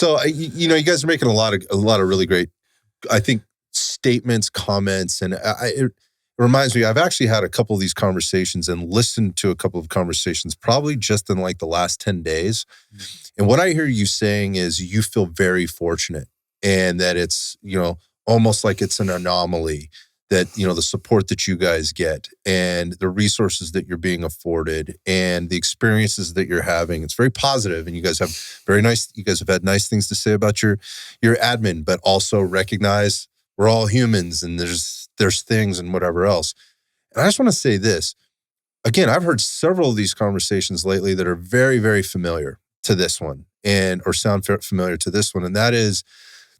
So, you guys are making a lot of really great, I think, statements, comments, and it reminds me, I've actually had a couple of these conversations and listened to a couple of conversations probably just in like the last 10 days. And what I hear you saying is you feel very fortunate and that it's, almost like it's an anomaly that, the support that you guys get and the resources that you're being afforded and the experiences that you're having. It's very positive, and you guys have had nice things to say about your admin, but also recognize we're all humans and there's things and whatever else. And I just want to say this. Again, I've heard several of these conversations lately that are very, very familiar to this one or sound familiar to this one. And that is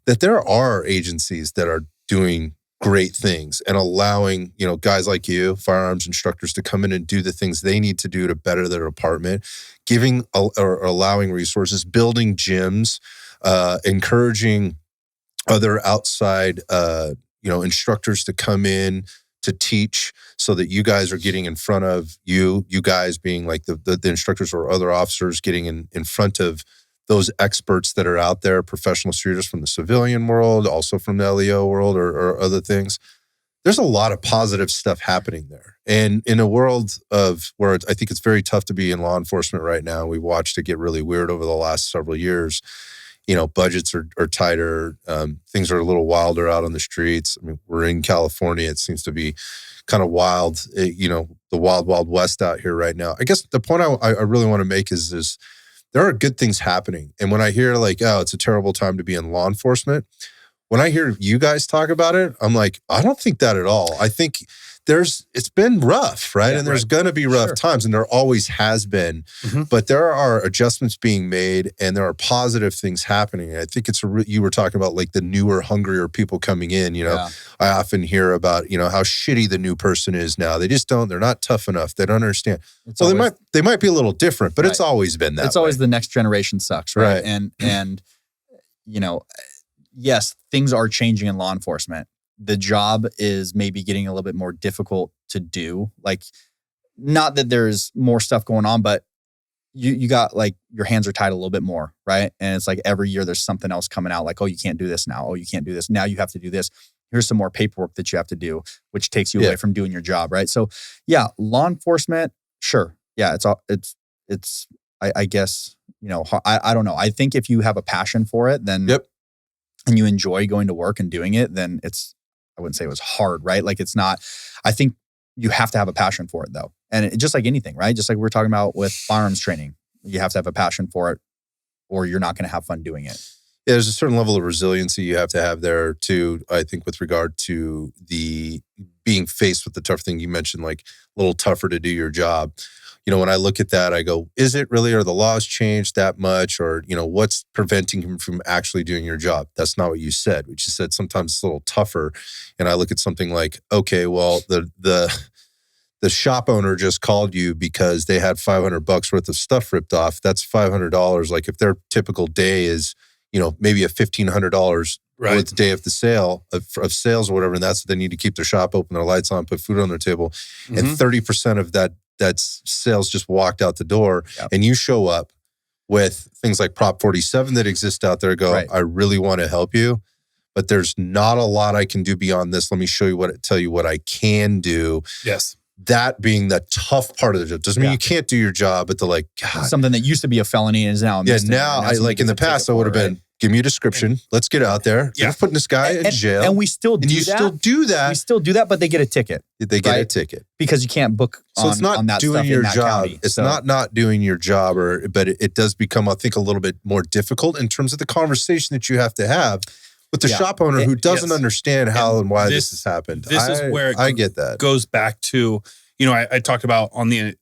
that there are agencies that are doing great things and allowing, guys like you, firearms instructors, to come in and do the things they need to do to better their department, giving or allowing resources, building gyms, encouraging other outside, instructors to come in to teach so that you guys are getting in front of you guys being like the instructors or other officers getting in front of those experts that are out there, professional shooters from the civilian world, also from the LEO world or other things. There's a lot of positive stuff happening there. And in a world of where I think it's very tough to be in law enforcement right now, we've watched it get really weird over the last several years. Budgets are tighter. Things are a little wilder out on the streets. I mean, we're in California. It seems to be kind of wild, the wild, wild west out here right now. I guess the point I really want to make is there are good things happening. And when I hear like, oh, it's a terrible time to be in law enforcement, when I hear you guys talk about it, I'm like, I don't think that at all. I think it's been rough, right? Yeah, and there's going to be rough times, and there always has been. Mm-hmm. But there are adjustments being made, and there are positive things happening. And I think you were talking about like the newer, hungrier people coming in. I often hear about how shitty the new person is now. They're not tough enough. They don't understand. They might be a little different, but it's always been that. It's always the next generation sucks, right? And yes, things are changing in law enforcement. The job is maybe getting a little bit more difficult to do. Like, not that there's more stuff going on, but you got like your hands are tied a little bit more, right? And it's like every year there's something else coming out like, oh, you can't do this now. Oh, you can't do this. Now you have to do this. Here's some more paperwork that you have to do, which takes you away from doing your job, right? So yeah, law enforcement, sure. Yeah, I guess, I don't know. I think if you have a passion for it, then and you enjoy going to work and doing it, then I wouldn't say it was hard, right? Like it's not, I think you have to have a passion for it though. And just like anything, right? Just like we're talking about with firearms training, you have to have a passion for it or you're not going to have fun doing it. Yeah, there's a certain level of resiliency you have to have there too, I think, with regard to the being faced with the tough thing you mentioned, like a little tougher to do your job. When I look at that, I go, is it really, are the laws changed that much? Or, what's preventing him from actually doing your job? That's not what you said. What you said, sometimes it's a little tougher. And I look at something like, okay, well, the shop owner just called you because they had $500 worth of stuff ripped off. That's $500. Like if their typical day is, maybe a $1,500 worth day of the sale of sales or whatever. And that's what they need to keep their shop open, their lights on, put food on their table. Mm-hmm. And 30% of that's sales just walked out the door. Yep. And you show up with things like Prop 47 that exist out there, I really want to help you, but there's not a lot I can do beyond this. Let me tell you what I can do. Yes. That being the tough part of the job. Doesn't mean you can't do your job, but God. Something that used to be a felony and is now a misdemeanor. Now I like in the past, I would have been, give me a description. Let's get out there. You're putting this guy in jail. And we still do that. You still do that. We still do that, but they get a ticket. They get a ticket. Because you can't book so it's not on that doing stuff your in that job. county. It's not doing your job, but it does become, I think, a little bit more difficult in terms of the conversation that you have to have with the shop owner who doesn't understand how and why this has happened. This is where I get that. Goes back to, I talked about on the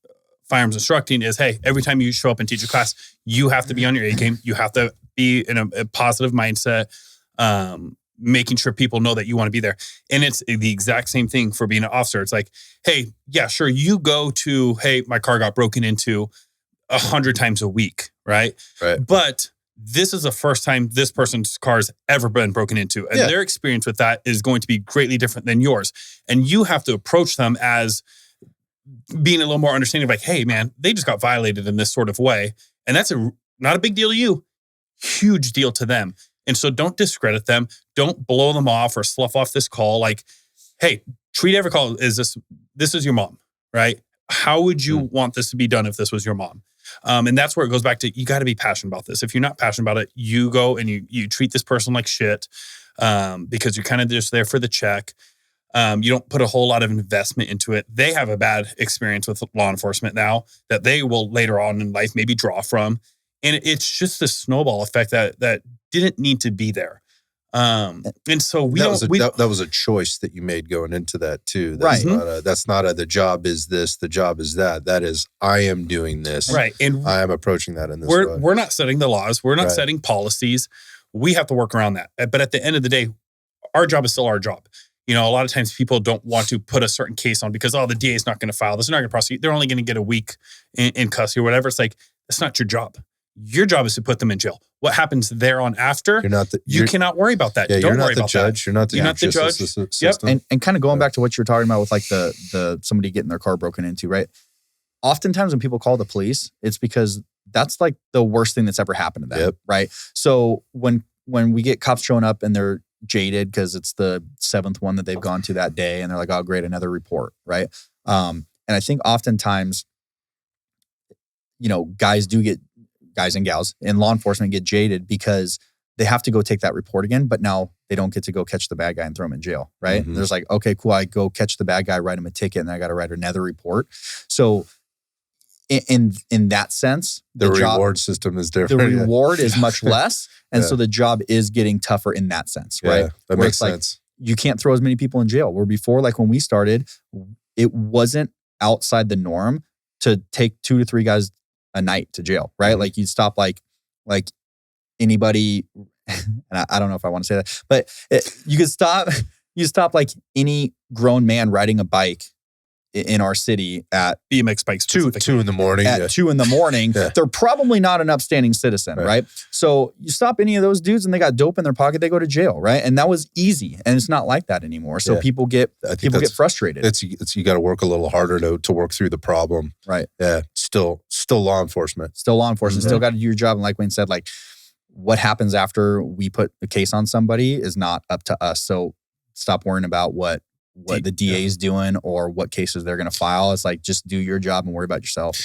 firearms instructing is, hey, every time you show up and teach a class, you have to be on your A game. You have to be in a positive mindset, making sure people know that you want to be there. And it's the exact same thing for being an officer. It's like, hey, yeah, sure. You go to, hey, my car got broken into 100 times a week, right? Right. But this is the first time this person's car has ever been broken into. And their experience with that is going to be greatly different than yours. And you have to approach them as being a little more understanding of like, hey, man, they just got violated in this sort of way. And that's not a big deal to you. huge deal to them. And so don't discredit them. Don't blow them off or slough off this call. Like, hey, treat every call as this is your mom, right? How would you want this to be done if this was your mom? And that's where it goes back to, you got to be passionate about this. If you're not passionate about it, you go and you treat this person like shit because you're kind of just there for the check. You don't put a whole lot of investment into it. They have a bad experience with law enforcement now that they will later on in life maybe draw from. And it's just this snowball effect that didn't need to be there. And so that was a choice that you made going into that too. That's not a the job is this, the job is that. That is, I am doing this. Right. And I am approaching that in this way. We're not setting the laws. We're not setting policies. We have to work around that. But at the end of the day, our job is still our job. You know, a lot of times people don't want to put a certain case on because, the DA is not going to file this. They're not going to prosecute. They're only going to get a week in custody or whatever. It's like, that's not your job. Your job is to put them in jail. What happens there on after, you cannot worry about that. Yeah, Don't you're not worry the about judge. that. You're not the judge. System. And kind of going back to what you're talking about with like the somebody getting their car broken into, right? Oftentimes when people call the police, it's because that's like the worst thing that's ever happened to them, right? So when we get cops showing up and they're jaded because it's the 7th one that they've gone to that day and they're like, oh, great, another report, right? And I think oftentimes, you know, guys and gals in law enforcement get jaded because they have to go take that report again, but now they don't get to go catch the bad guy and throw him in jail, right? Mm-hmm. There's like, okay, cool, I go catch the bad guy, write him a ticket, and then I got to write another report. So in that sense, the reward system is different. The reward is much less, and so the job is getting tougher in that sense, right? That makes sense. Like, you can't throw as many people in jail. Where before, like when we started, it wasn't outside the norm to take 2 to 3 guys a night to jail, right? Like you'd stop like anybody, and I don't know if I want to say that, but you stop like any grown man riding a bike in our city at BMX bikes 2 in the morning. At 2 in the morning, they're probably not an upstanding citizen, right? So you stop any of those dudes and they got dope in their pocket, they go to jail, right? And that was easy, and it's not like that anymore. So people get frustrated. It's you got to work a little harder to work through the problem, right? Yeah, still law enforcement, still got to do your job. And like Wayne said, like what happens after we put a case on somebody is not up to us. So stop worrying about what the DA is doing or what cases they're going to file. It's like, just do your job and worry about yourself.